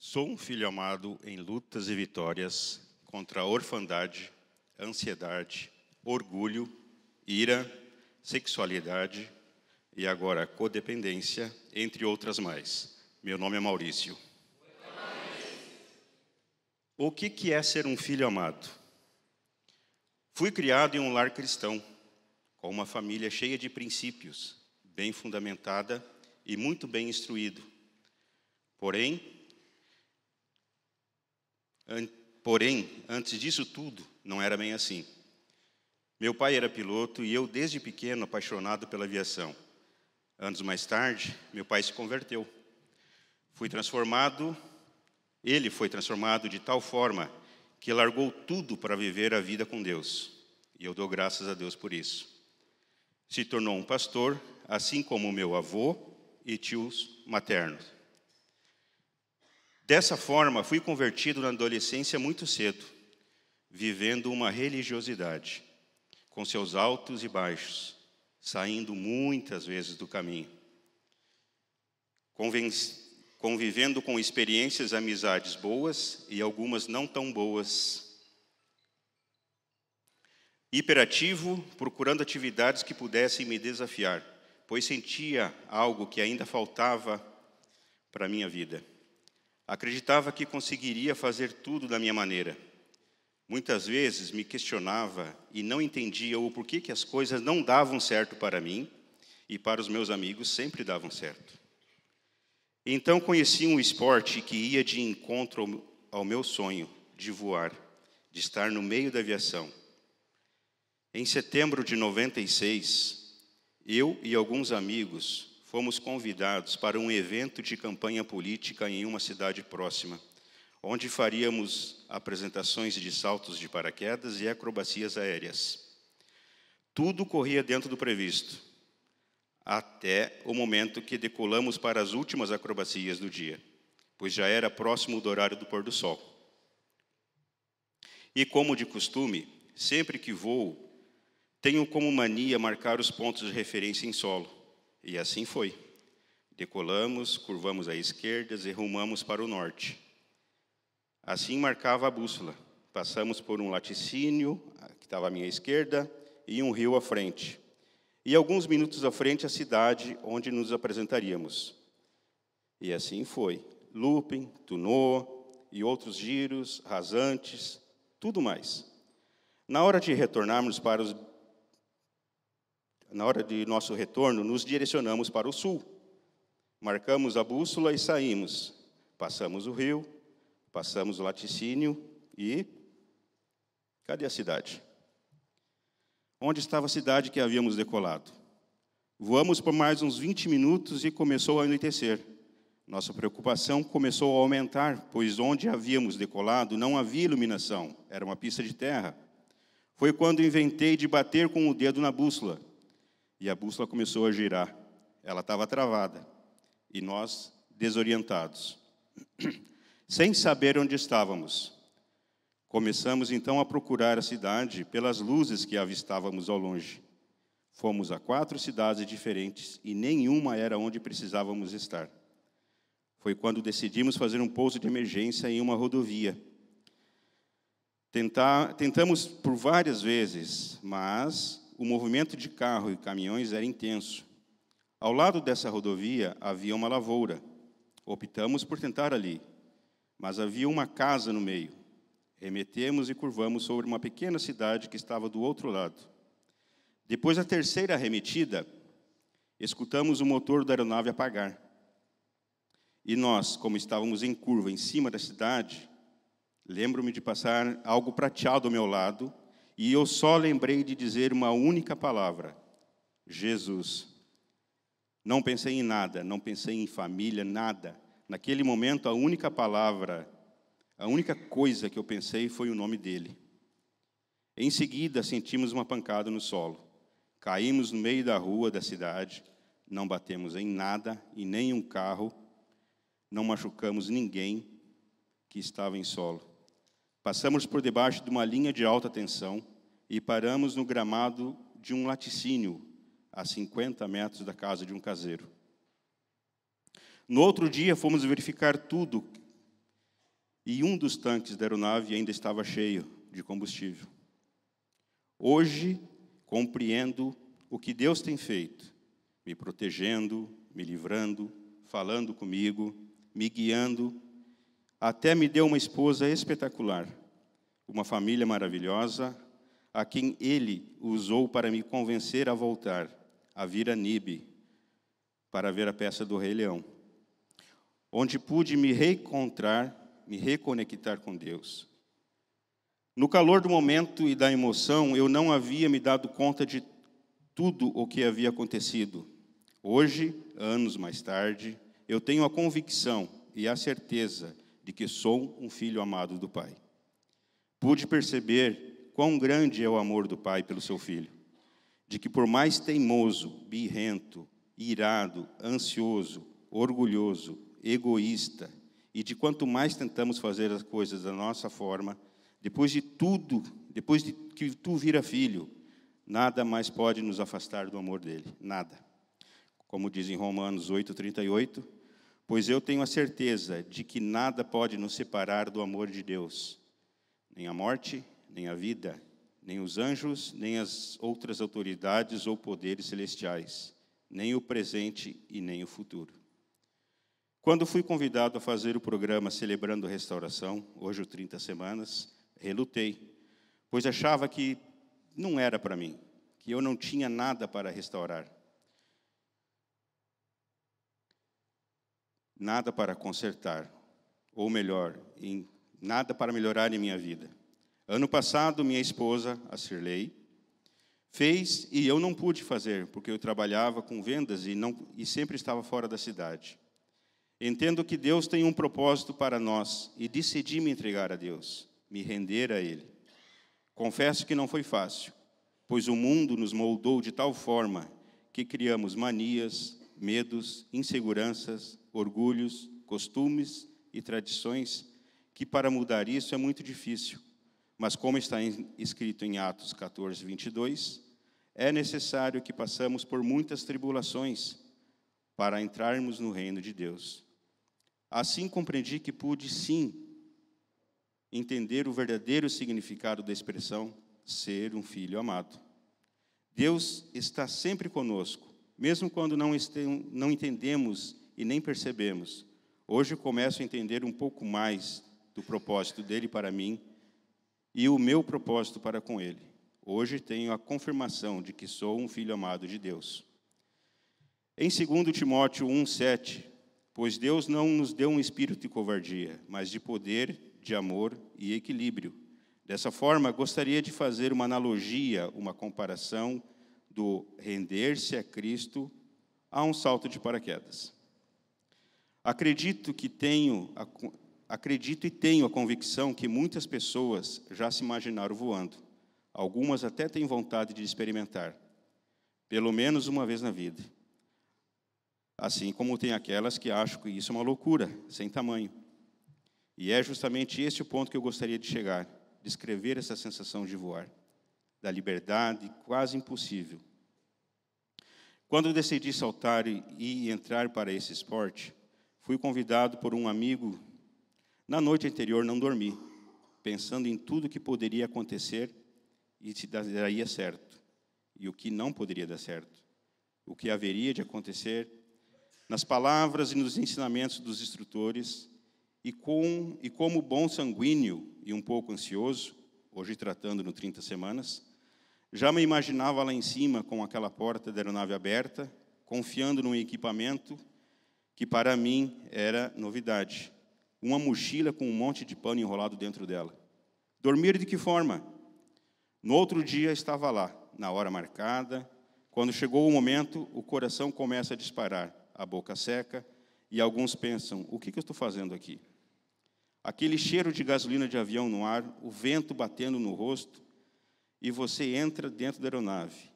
Sou um filho amado em lutas e vitórias contra a orfandade, ansiedade, orgulho, ira, sexualidade e agora codependência, entre outras mais. Meu nome é Maurício. O que é ser um filho amado? Fui criado em um lar cristão, com uma família cheia de princípios, bem fundamentada e muito bem instruído. Porém, antes disso tudo, não era bem assim. Meu pai era piloto e eu, desde pequeno, apaixonado pela aviação. Anos mais tarde, meu pai se converteu. Ele foi transformado de tal forma que largou tudo para viver a vida com Deus. E eu dou graças a Deus por isso. Se tornou um pastor, assim como meu avô e tios maternos. Dessa forma, fui convertido na adolescência muito cedo, vivendo uma religiosidade, com seus altos e baixos, saindo muitas vezes do caminho. Convivendo com experiências e amizades boas e algumas não tão boas. Hiperativo, procurando atividades que pudessem me desafiar, pois sentia algo que ainda faltava para a minha vida. Acreditava que conseguiria fazer tudo da minha maneira. Muitas vezes me questionava e não entendia o porquê que as coisas não davam certo para mim e para os meus amigos sempre davam certo. Então conheci um esporte que ia de encontro ao meu sonho de voar, de estar no meio da aviação. Em setembro de 96, eu e alguns amigos fomos convidados para um evento de campanha política em uma cidade próxima, onde faríamos apresentações de saltos de paraquedas e acrobacias aéreas. Tudo corria dentro do previsto, até o momento que decolamos para as últimas acrobacias do dia, pois já era próximo do horário do pôr do sol. E como de costume, sempre que voo, tenho como mania marcar os pontos de referência em solo. E assim foi. Decolamos, curvamos à esquerda e rumamos para o norte. Assim marcava a bússola. Passamos por um laticínio, que estava à minha esquerda, e um rio à frente. E alguns minutos à frente, a cidade onde nos apresentaríamos. E assim foi. Looping, tunô e outros giros, rasantes, tudo mais. Na hora de nosso retorno, nos direcionamos para o sul. Marcamos a bússola e saímos. Passamos o rio, passamos o laticínio e... cadê a cidade? Onde estava a cidade que havíamos decolado? Voamos por mais uns 20 minutos e começou a anoitecer. Nossa preocupação começou a aumentar, pois onde havíamos decolado não havia iluminação, era uma pista de terra. Foi quando inventei de bater com o dedo na bússola. E a bússola começou a girar. Ela estava travada. E nós, desorientados. Sem saber onde estávamos. Começamos, então, a procurar a cidade pelas luzes que avistávamos ao longe. Fomos a 4 cidades diferentes e nenhuma era onde precisávamos estar. Foi quando decidimos fazer um pouso de emergência em uma rodovia. Tentamos por várias vezes, mas o movimento de carro e caminhões era intenso. Ao lado dessa rodovia havia uma lavoura. Optamos por tentar ali, mas havia uma casa no meio. Remetemos e curvamos sobre uma pequena cidade que estava do outro lado. Depois da terceira arremetida, escutamos o motor da aeronave apagar. E nós, como estávamos em curva em cima da cidade, lembro-me de passar algo prateado ao meu lado, e eu só lembrei de dizer uma única palavra: Jesus. Não pensei em nada, não pensei em família, nada. Naquele momento, a única palavra, a única coisa que eu pensei foi o nome dele. Em seguida, sentimos uma pancada no solo. Caímos no meio da rua da cidade, não batemos em nada, em nenhum carro, não machucamos ninguém que estava em solo. Passamos por debaixo de uma linha de alta tensão e paramos no gramado de um laticínio, a 50 metros da casa de um caseiro. No outro dia, fomos verificar tudo e um dos tanques da aeronave ainda estava cheio de combustível. Hoje, compreendo o que Deus tem feito, me protegendo, me livrando, falando comigo, me guiando, até me deu uma esposa espetacular, uma família maravilhosa, a quem Ele usou para me convencer a voltar, a vir a Nibe, para ver a peça do Rei Leão, onde pude me reencontrar, me reconectar com Deus. No calor do momento e da emoção, eu não havia me dado conta de tudo o que havia acontecido. Hoje, anos mais tarde, eu tenho a convicção e a certeza de que sou um filho amado do Pai. Pude perceber quão grande é o amor do Pai pelo seu filho, de que por mais teimoso, birrento, irado, ansioso, orgulhoso, egoísta, e de quanto mais tentamos fazer as coisas da nossa forma, depois de que tu vira filho, nada mais pode nos afastar do amor dele, nada. Como diz em Romanos 8:38, pois eu tenho a certeza de que nada pode nos separar do amor de Deus, nem a morte, nem a vida, nem os anjos, nem as outras autoridades ou poderes celestiais, nem o presente e nem o futuro. Quando fui convidado a fazer o programa Celebrando a Restauração, hoje o 30 Semanas, relutei, pois achava que não era para mim, que eu não tinha nada para restaurar, nada para consertar, ou melhor, nada para melhorar em minha vida. Ano passado, minha esposa, a Cirlei, fez e eu não pude fazer, porque eu trabalhava com vendas e sempre estava fora da cidade. Entendo que Deus tem um propósito para nós e decidi me entregar a Deus, me render a Ele. Confesso que não foi fácil, pois o mundo nos moldou de tal forma que criamos manias, medos, inseguranças, orgulhos, costumes e tradições, que para mudar isso é muito difícil. Mas como está escrito em Atos 14:22, é necessário que passamos por muitas tribulações para entrarmos no reino de Deus. Assim compreendi que pude, sim, entender o verdadeiro significado da expressão ser um filho amado. Deus está sempre conosco, mesmo quando não entendemos e nem percebemos. Hoje começo a entender um pouco mais do propósito dele para mim e o meu propósito para com ele. Hoje tenho a confirmação de que sou um filho amado de Deus. Em 2 Timóteo 1:7, pois Deus não nos deu um espírito de covardia, mas de poder, de amor e equilíbrio. Dessa forma, gostaria de fazer uma analogia, uma comparação do render-se a Cristo a um salto de paraquedas. Acredito e tenho a convicção que muitas pessoas já se imaginaram voando. Algumas até têm vontade de experimentar, pelo menos uma vez na vida. Assim como tem aquelas que acham que isso é uma loucura, sem tamanho. E é justamente esse o ponto que eu gostaria de chegar, descrever essa sensação de voar, da liberdade quase impossível. Quando eu decidi saltar e entrar para esse esporte, fui convidado por um amigo. Na noite anterior não dormi, pensando em tudo que poderia acontecer e se daria certo, e o que não poderia dar certo, o que haveria de acontecer, nas palavras e nos ensinamentos dos instrutores, e como bom sanguíneo e um pouco ansioso, hoje tratando no 30 Semanas, já me imaginava lá em cima com aquela porta da aeronave aberta, confiando num equipamento que para mim era novidade. Uma mochila com um monte de pano enrolado dentro dela. Dormir de que forma? No outro dia estava lá, na hora marcada. Quando chegou o momento, o coração começa a disparar, a boca seca, e alguns pensam, o que eu estou fazendo aqui? Aquele cheiro de gasolina de avião no ar, o vento batendo no rosto, e você entra dentro da aeronave.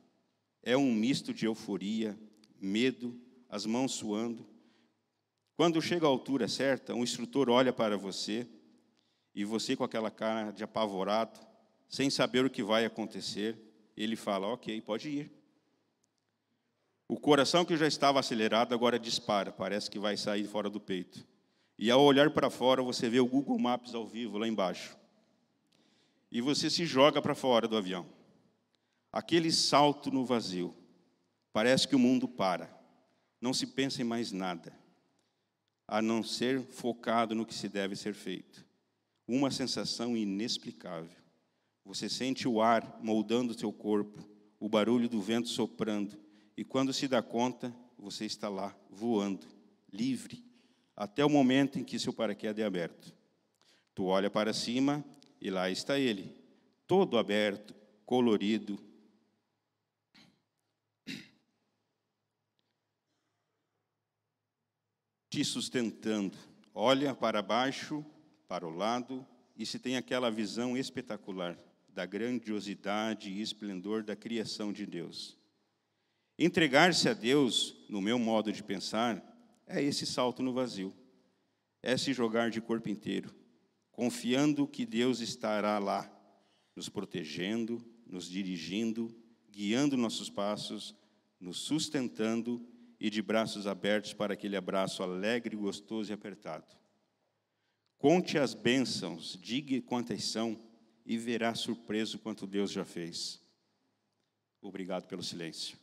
É um misto de euforia, medo, as mãos suando. Quando chega à altura certa, um instrutor olha para você, e você com aquela cara de apavorado, sem saber o que vai acontecer, ele fala, ok, pode ir. O coração que já estava acelerado agora dispara, parece que vai sair fora do peito. E ao olhar para fora, você vê o Google Maps ao vivo lá embaixo. E você se joga para fora do avião. Aquele salto no vazio. Parece que o mundo para. Não se pensa em mais nada, a não ser focado no que se deve ser feito. Uma sensação inexplicável. Você sente o ar moldando o seu corpo, o barulho do vento soprando, e quando se dá conta, você está lá, voando, livre, até o momento em que seu paraquedas é aberto. Tu olha para cima e lá está ele, todo aberto, colorido, te sustentando. Olha para baixo, para o lado, e se tem aquela visão espetacular da grandiosidade e esplendor da criação de Deus. Entregar-se a Deus, no meu modo de pensar, é esse salto no vazio. É se jogar de corpo inteiro, confiando que Deus estará lá, nos protegendo, nos dirigindo, guiando nossos passos, nos sustentando e de braços abertos para aquele abraço alegre, gostoso e apertado. Conte as bênçãos, diga quantas são, e verá surpreso quanto Deus já fez. Obrigado pelo silêncio.